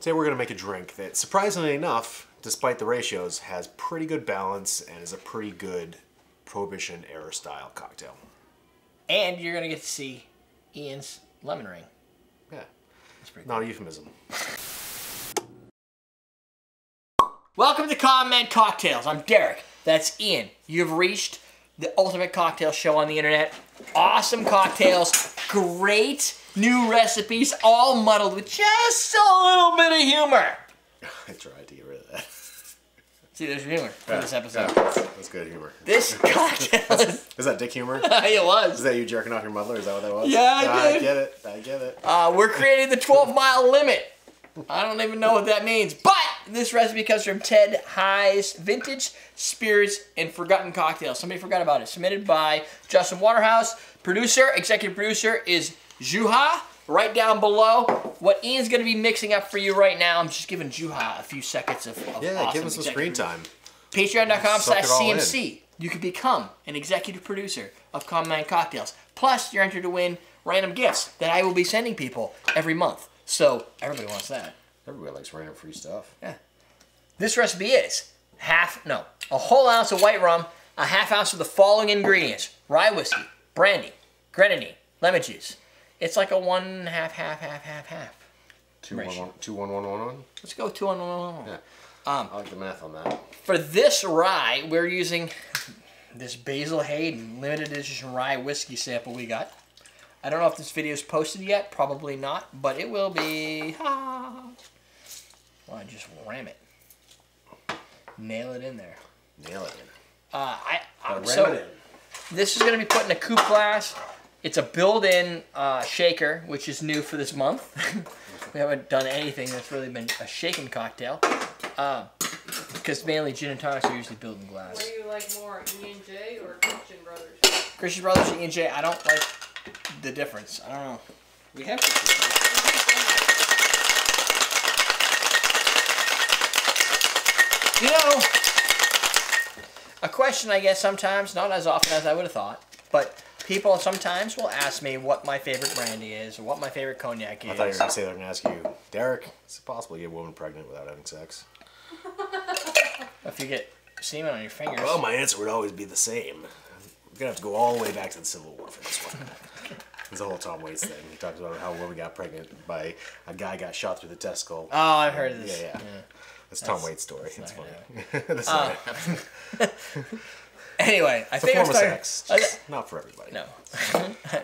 Today we're going to make a drink that, surprisingly enough, despite the ratios, has pretty good balance and is a pretty good Prohibition era style cocktail. And you're going to get to see Ian's lemon ring. Yeah. That's pretty Not a euphemism. Welcome to Common Man Cocktails. I'm Derek. That's Ian. You've reached the ultimate cocktail show on the internet. Awesome cocktails, great new recipes, all muddled with just a little bit of humor. I tried to get rid of that. See, there's humor for this episode. Yeah, that's good humor. This cocktail is that dick humor? It was. Is that you jerking off your mother? Is that what that was? Yeah, I did. I get it. I get it. We're creating the 12-mile limit. I don't even know what that means, but this recipe comes from Ted High's Vintage Spirits and Forgotten Cocktails. Somebody forgot about it. Submitted by Justin Waterhouse. Executive producer is Juha. Right down below, what Ian's going to be mixing up for you right now. I'm just giving Juha a few seconds of yeah, awesome give us some screen time. Patreon.com/CMC. You can become an executive producer of Common Man Cocktails. Plus, you're entered to win random gifts that I will be sending people every month. So, everybody wants that. Everybody likes random free stuff. Yeah. This recipe is a whole ounce of white rum, a half ounce of the following ingredients: rye whiskey, brandy, grenadine, lemon juice. It's like a 1/2, half. 2 1 1 2 1 1 1 1. Let's go 2 1 1 1. Yeah. I like the math on that. For this rye, we're using this Basil Hayden limited edition rye whiskey sample we got. I don't know if this video is posted yet. Probably not, but it will be. Well, I just ram it. Nail it in there. Nail it in. So this is going to be put in a coupe glass. It's a built-in shaker, which is new for this month. We haven't done anything that's really been a shaken cocktail. Because mainly gin and tonics are usually built in glass. What do you like more, E&J or Christian Brothers? Christian Brothers or E&J, I don't like the difference. I don't know. We have Christian Brothers. You know, a question I get sometimes, not as often as I would have thought, but people sometimes will ask me what my favorite brandy is or what my favorite cognac is. I thought you were going to say they were going to ask you, Derek, is it possible to get a woman pregnant without having sex? If you get semen on your fingers. Well, my answer would always be the same. We're going to have to go all the way back to the Civil War for this one. It's the whole Tom Waits thing. He talks about how a woman got pregnant by a guy got shot through the testicle. Oh, I've heard of this. Yeah. That's Tom Waits' story. It's funny. That's not Anyway, I think it's a form of sex. Just not for everybody. No.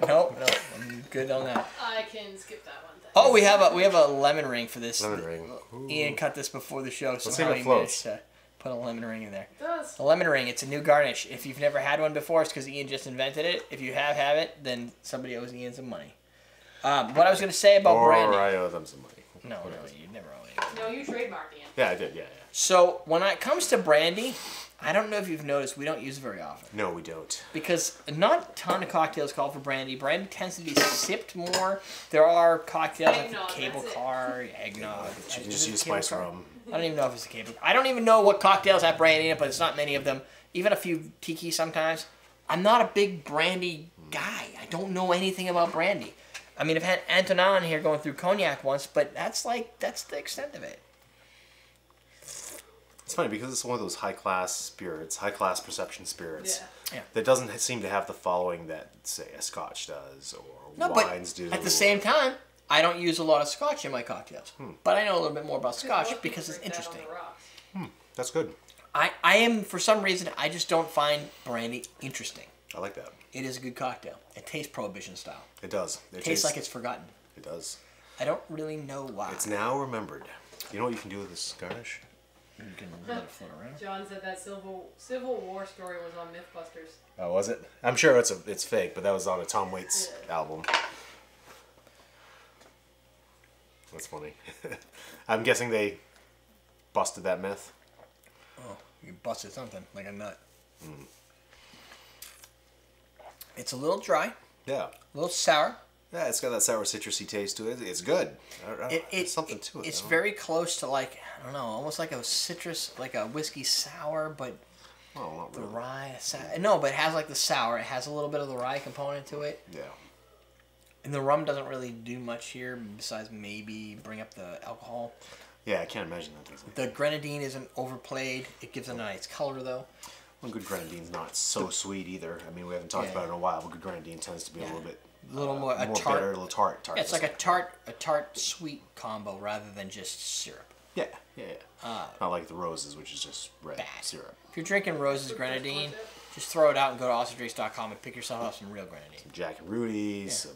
No, I'm good on that. I can skip that one. Thanks. Oh, we have a lemon ring for this. Lemon ring. Ooh. Ian cut this before the show, so Let's see if it floats. to put a lemon ring in there. It does. A lemon ring, it's a new garnish. If you've never had one before, it's because Ian just invented it. If you have it, then somebody owes Ian some money. What I was going to say about brandy. Or I owe them some money. No, you never owe anything. No, you trademarked Ian. Yeah, I did. Yeah. So when it comes to brandy, I don't know if you've noticed, we don't use it very often. No, we don't. Because not a ton of cocktails call for brandy. Brandy tends to be sipped more. There are cocktails like the cable car, eggnog. You can just use spice rum. I don't even know if it's a cable car. I don't even know what cocktails have brandy in it, but it's not many of them. Even a few tiki sometimes. I'm not a big brandy guy. I don't know anything about brandy. I mean, I've had Antonin here going through cognac once, but that's the extent of it. It's funny because it's one of those high-class spirits, high-class perception spirits. Yeah. That doesn't seem to have the following that, say, a Scotch does or wines do. At the same time, I don't use a lot of Scotch in my cocktails. But I know a little bit more about Scotch because it's interesting. That's good. I am, for some reason, I just don't find brandy interesting. I like that. It is a good cocktail. It tastes Prohibition style. It does. It tastes like it's forgotten. It does. I don't really know why. It's now remembered. You know what you can do with this garnish? You can let it float around. John said that Civil War story was on Mythbusters. Oh, was it? I'm sure it's fake, but that was on a Tom Waits album. That's funny. I'm guessing they busted that myth. Oh, you busted something, like a nut. It's a little dry. Yeah. A little sour. Yeah, it's got that sour citrusy taste to it. It's good. There's something to it. It's very close to, like, I don't know, almost like a citrus, like a whiskey sour, but not the really. rye. No, but it has like the sour. It has a little bit of the rye component to it. Yeah. And the rum doesn't really do much here besides maybe bring up the alcohol. Yeah, I can't imagine that tasting. The Grenadine isn't overplayed. It gives it a nice color, though. Well, good Grenadine's not so sweet either. I mean, we haven't talked about it in a while, but good Grenadine tends to be a little bit more tart, bitter, a little tart. Yeah, it's like a tart sweet combo rather than just syrup. Yeah. Not like the roses, which is just red syrup. If you're drinking Rose's Grenadine, just throw it out and go to austindrinks.com and pick yourself up some real Grenadine. Some Jack and Rudy's,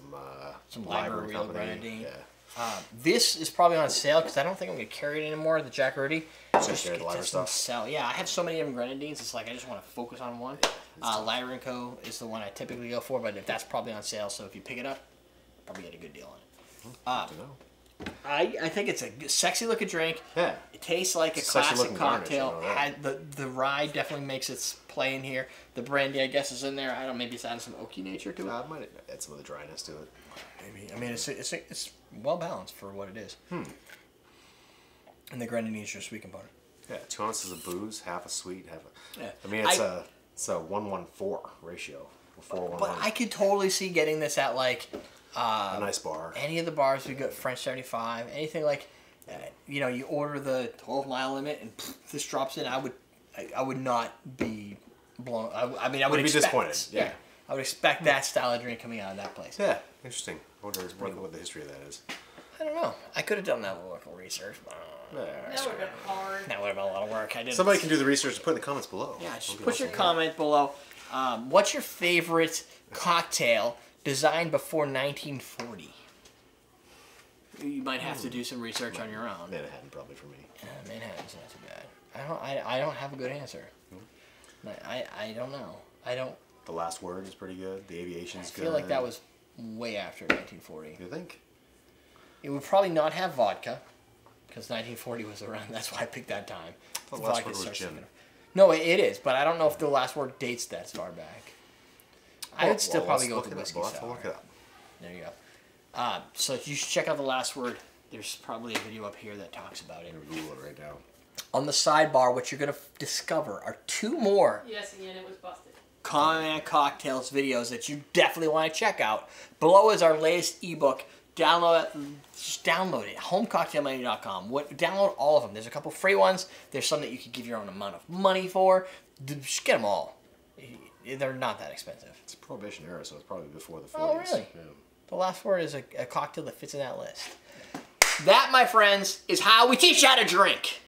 some Library Real Company. Grenadine. Yeah. This is probably on sale because I don't think I'm going to carry it anymore, the Jack Rudy. Just carry the lighter stuff? Sell. Yeah, I have so many different Grenadines, it's like I just want to focus on one. Library & Co. is the one I typically go for, but if that's probably on sale, so if you pick it up, probably get a good deal on it. I think it's a sexy looking drink. Yeah. It tastes like a classic cocktail. The rye definitely makes its play in here. The brandy, I guess, is in there. I don't. Maybe it's adding some oaky nature to it. I might add some of the dryness to it. Maybe. I mean, it's well balanced for what it is. And the Grenadine is your sweet component. Yeah, 2 ounces of booze, half a sweet, half a. Yeah. I mean, it's a 1-1-4 ratio. 4-1-1. But I could totally see getting this at like. A nice bar. Any of the bars we got, French 75, anything like, you order the 12-mile limit and this drops in. I would not be blown. I mean, I would be expect, disappointed. Yeah. I would expect that style of drink coming out of that place. Yeah, interesting. I wonder what the history of that is. I don't know. I could have done that local research. But That would have been hard. that would have been a lot of work. I didn't. Somebody can do the research and put in the comments below. Yeah, just put your comment below. What's your favorite cocktail designed before 1940? You might have to do some research on your own. Manhattan probably for me. Manhattan's not too bad. I don't have a good answer. I don't know. I don't. The Last Word is pretty good. The Aviation's good. I feel like that was way after 1940. You think? It would probably not have vodka because 1940 was around. That's why I picked that time. The Last Word was gin. No, it is, but I don't know if the Last Word dates that far back. I would still probably go with the whiskey sour. Look it up. There you go. So you should check out The Last Word. There's probably a video up here that talks about it. Google it right now. On the sidebar, what you're going to discover are 2 more Yes, again, it was busted. Common Cocktails videos that you definitely want to check out. Below is our latest ebook. Just download it. HomeCocktailMenu.com. Download all of them. There's a couple free ones. There's some that you could give your own amount of money for. Just get them all. They're not that expensive. It's Prohibition era, so it's probably before the 40s. Oh, really? Yeah. The Last Word is a cocktail that fits in that list. That, my friends, is how we teach you how to drink.